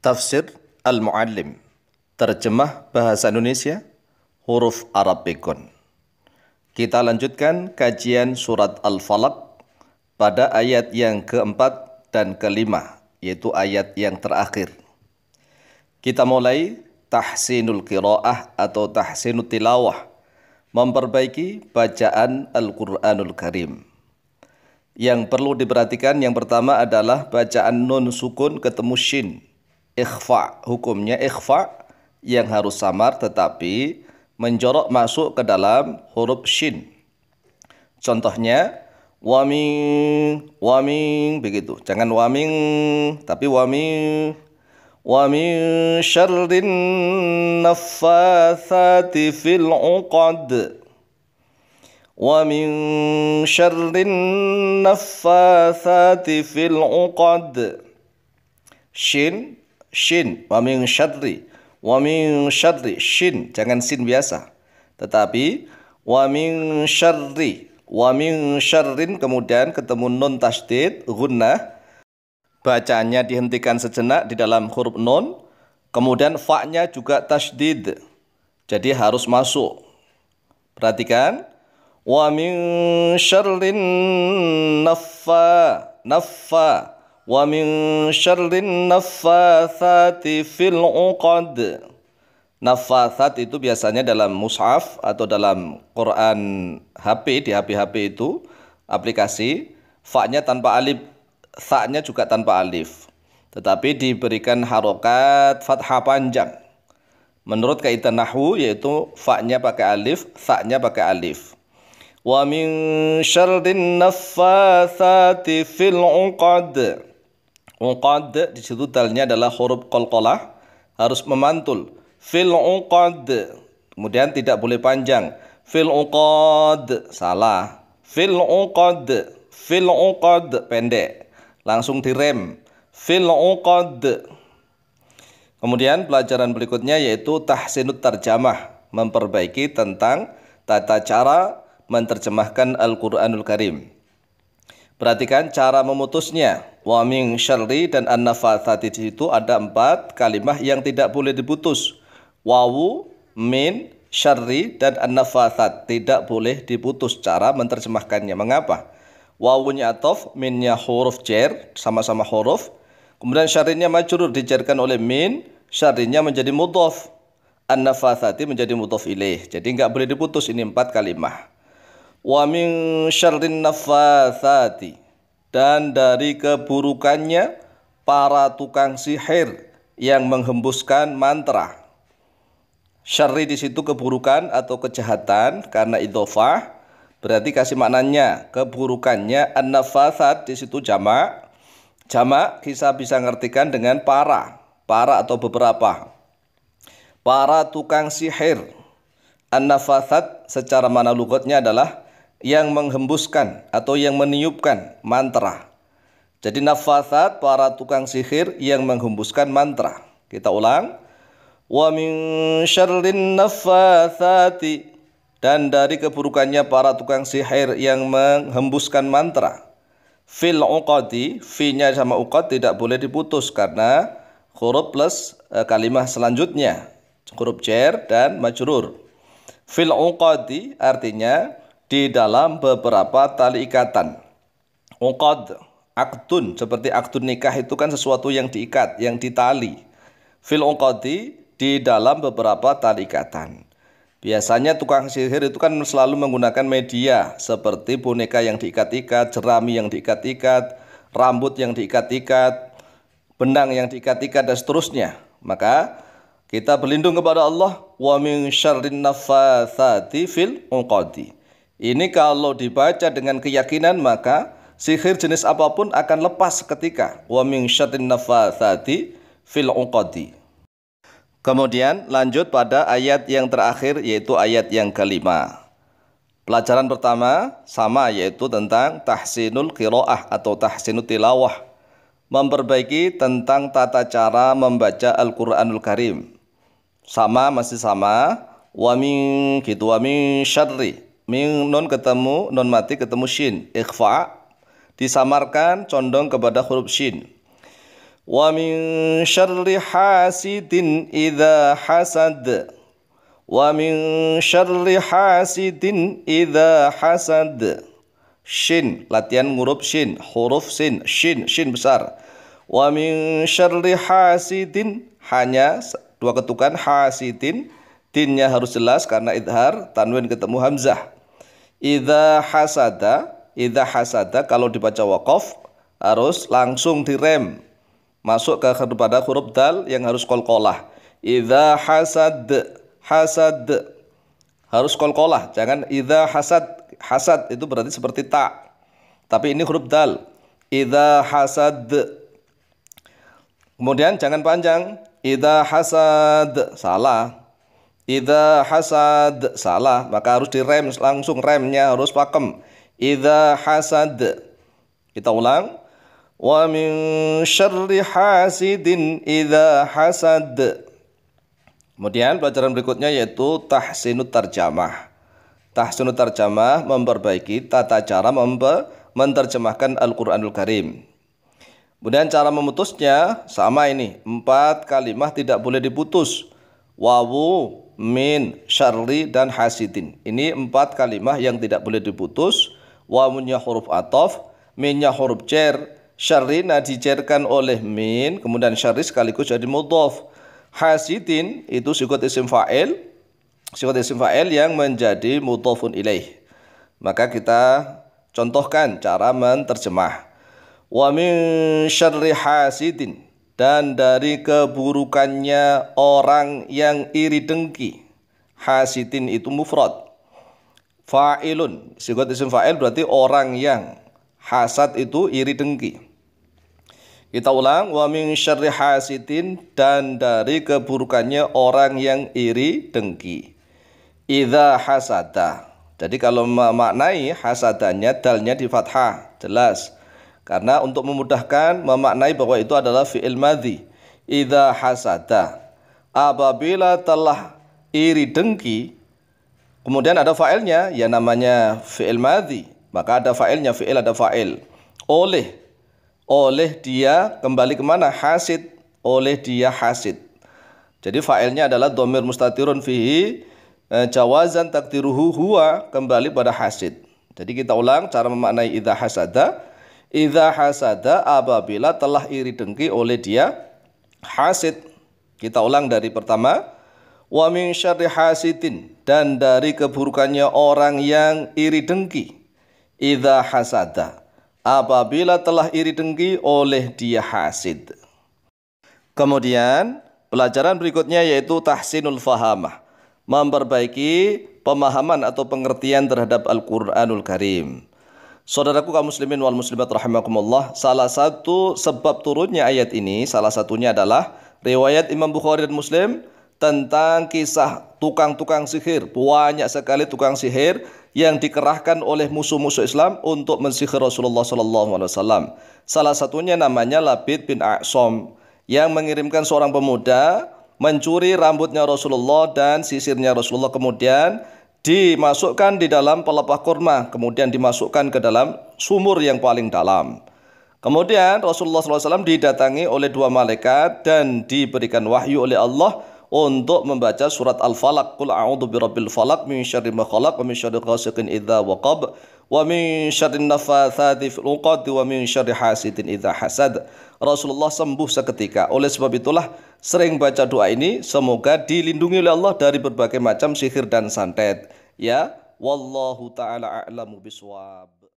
Tafsir Al-Muallim, terjemah bahasa Indonesia, huruf Arab Bekon. Kita lanjutkan kajian surat Al-Falaq pada ayat yang keempat dan kelima, yaitu ayat yang terakhir. Kita mulai tahsinul qiraah atau tahsinul tilawah, memperbaiki bacaan Al-Quranul Karim. Yang perlu diperhatikan yang pertama adalah bacaan nun sukun ketemu shin. Ikhfa, hukumnya ikhfa yang harus samar tetapi menjorok masuk ke dalam huruf shin. Contohnya waming, begitu. Jangan waming tapi waming. Wa min syarrin naffatsati fil 'uqad. Wa min syarrin naffatsati fil 'uqad. Shin, wa min syarri. Wa min syarri, shin, jangan sin biasa. Tetapi wa min syarri, wa min syarrin kemudian ketemu nun tasydid, gunnah. Bacaannya dihentikan sejenak di dalam huruf nun. Kemudian fa-nya juga tasydid. Jadi harus masuk. Perhatikan. Wa min syarrin naffa. Wa min syarrin naffatsati fil 'uqad. Naffatsat itu biasanya dalam mushaf atau dalam Quran HP, di HP-HP itu aplikasi, fa-nya tanpa alif, tha-nya juga tanpa alif. Tetapi diberikan harokat fathah panjang. Menurut kaidah nahwu yaitu fa-nya pakai alif, tha-nya pakai alif. Wa min syarrin naffatsati fil 'uqad. Uqad di situ dalnya adalah huruf qalqalah, harus memantul. Fil 'uqad. Kemudian tidak boleh panjang. Fil 'uqad, salah. Fil 'uqad. Fil 'uqad pendek. Langsung direm. Fil 'uqad. Kemudian pelajaran berikutnya yaitu tahsinut tarjamah, memperbaiki tentang tata cara menerjemahkan Al-Quranul Karim. Perhatikan cara memutusnya. Wa min syarri dan an-naffatsati itu ada 4 kalimah yang tidak boleh diputus. Wawu, min, syarri, dan an-naffatsat tidak boleh diputus cara menerjemahkannya. Mengapa? Wawunya ataf, minnya huruf jar, sama-sama huruf. Kemudian syarrinya majrur, dijarkan oleh min, syarrinya menjadi mudhaf. An-naffatsati menjadi mudhaf ilaih. Jadi enggak boleh diputus, ini 4 kalimah. Wa min syarrin naffatsati, dan dari keburukannya para tukang sihir yang menghembuskan mantra. Syarri di situ keburukan atau kejahatan karena idhofah, berarti kasih maknanya keburukannya. An-naffatsat di situ jamak. Jamak kita bisa ngertikan dengan para atau beberapa. Para tukang sihir. An-naffatsat secara makna lughatnya adalah yang menghembuskan atau yang meniupkan mantra. Jadi naffatsat para tukang sihir yang menghembuskan mantra. Kita ulang. Wa min syarrin naffatsati, dan dari keburukannya para tukang sihir yang menghembuskan mantra. Fil 'uqadi, fi-nya sama uqad tidak boleh diputus karena huruf plus kalimah selanjutnya, huruf jar dan majrur. Fil 'uqadi artinya di dalam beberapa tali ikatan. Uqad, akdun, seperti akdun nikah itu kan sesuatu yang diikat, yang ditali. Fil 'uqadi, di dalam beberapa tali ikatan. Biasanya tukang sihir itu kan selalu menggunakan media seperti boneka yang diikat-ikat, jerami yang diikat-ikat, rambut yang diikat-ikat, benang yang diikat-ikat, dan seterusnya. Maka kita berlindung kepada Allah. Wa min syarrin naffatsati fil 'uqadi. Ini kalau dibaca dengan keyakinan maka sihir jenis apapun akan lepas seketika. Wa min syarrin naffatsati fil 'uqadi. Kemudian lanjut pada ayat yang terakhir yaitu ayat yang kelima. Pelajaran pertama sama yaitu tentang tahsinul qiraah atau tahsinul tilawah, memperbaiki tentang tata cara membaca Al-Quranul Karim. Sama, masih sama. Wa min gitu, wa min syarri. Min nun ketemu, nun mati ketemu shin. Ikhfa, disamarkan condong kepada huruf shin. Wa min syarri hasidin idza hasad. Wa min syarri hasidin idza hasad. Shin, latihan nguruf shin, huruf sin, shin besar. Wa min syarri hasidin, hanya dua ketukan, hasidin, tinnya harus jelas karena idhar, tanwin ketemu hamzah. Idza hasada kalau dibaca waqaf harus langsung direm, masuk kepada huruf dal yang harus qalqalah. Idza hasad harus qalqalah, jangan idza hasad. Hasad itu berarti seperti ta, tapi ini huruf dal. Idza hasad. Kemudian jangan panjang. Idza hasad, salah. Idza hasad, salah. Maka harus direm langsung, remnya harus pakem. Idza hasad. Kita ulang. Wa min syarri hasidin idza hasad. Kemudian pelajaran berikutnya yaitu tahsinut tarjamah. Tahsinut tarjamah memperbaiki tata cara menerjemahkan Al-Quranul Karim. Kemudian cara memutusnya sama ini, 4 kalimah tidak boleh diputus. Wawu, min, syarri, dan hasidin. Ini 4 kalimah yang tidak boleh diputus. Wawunya huruf ataf, minnya huruf jar, syarrina dijarkan oleh min, kemudian syarri sekaligus jadi mudhaf. Hasidin itu sigot isim fa'il. Sifat isim fa'il yang menjadi mudhafun ilaih. Maka kita contohkan cara menterjemah. Wa min syarri hasidin, dan dari keburukannya orang yang iri dengki. Hasidin itu mufrad. Fa'ilun, sigot isim fa'il berarti orang yang. Hasad itu iri dengki. Kita ulang, wa min syarri hasidin, dan dari keburukannya orang yang iri dengki. Idza hasada. Jadi kalau memaknai hasadanya, dalnya di fathah, jelas. Karena untuk memudahkan memaknai bahwa itu adalah fi'il madhi. Idza hasada. Apabila telah iri dengki, kemudian ada fa'ilnya, ya namanya fi'il madhi. Maka ada fa'ilnya, fi'il ada fa'il. Oleh dia kembali kemana? Hasid. Oleh dia hasid. Jadi fa'ilnya adalah dhamir mustatirun fihi jawazan takdiruhu huwa, kembali pada hasid. Jadi kita ulang cara memaknai idza hasada. Idza hasada, apabila telah iri dengki oleh dia hasid. Kita ulang dari pertama. Wa min syarri hasidin, dan dari keburukannya orang yang iri dengki. Idza hasada, apabila telah iri dengki oleh dia hasid. Kemudian pelajaran berikutnya yaitu tahsinul fahamah, memperbaiki pemahaman atau pengertian terhadap Al-Quranul Karim. Saudaraku kaum muslimin wal muslimat rahimakumullah, salah satu sebab turunnya ayat ini, salah satunya adalah riwayat Imam Bukhari dan Muslim tentang kisah tukang-tukang sihir. Banyak sekali tukang sihir yang dikerahkan oleh musuh-musuh Islam untuk mensihir Rasulullah SAW. Salah satunya namanya Labid bin A'sam, yang mengirimkan seorang pemuda mencuri rambutnya Rasulullah dan sisirnya Rasulullah, kemudian dimasukkan di dalam pelepah kurma, kemudian dimasukkan ke dalam sumur yang paling dalam. Kemudian Rasulullah SAW didatangi oleh 2 malaikat dan diberikan wahyu oleh Allah untuk membaca surat Al-Falaq. Qul a'udzu birabbil falaq min syarri ma khalaq wa min syarri ghasiqin idza waqab wa min syarri naffatsati fil 'uqad wa min syarri hasidin idza hasad. Rasulullah sembuh seketika. Oleh sebab itulah sering baca doa ini, semoga dilindungi oleh Allah dari berbagai macam sihir dan santet. Ya, wallahu taala a'lamu bishawab.